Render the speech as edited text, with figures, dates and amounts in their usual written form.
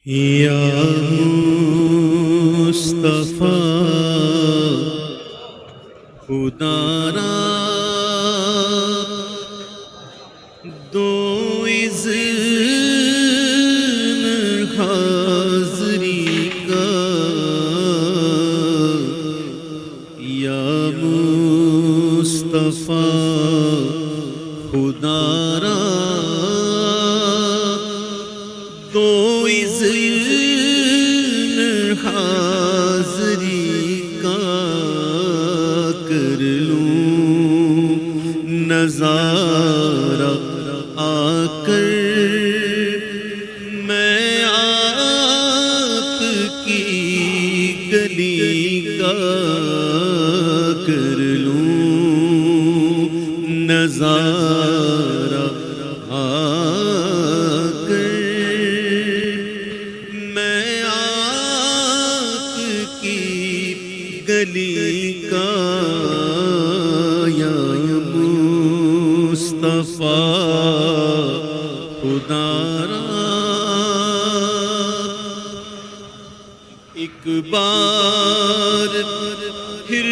یا مصطفیٰ خدا را دو اذن حاضری کا، یا مصطفیٰ خدا را دو اذن حاضری کا، کر لوں نظارہ آ کر میں آپ کی گلی کا، کر لوں نظارہ آ کر میں آپ کی گلی کا، یا مصطفیٰ خدا را ایک بار پھر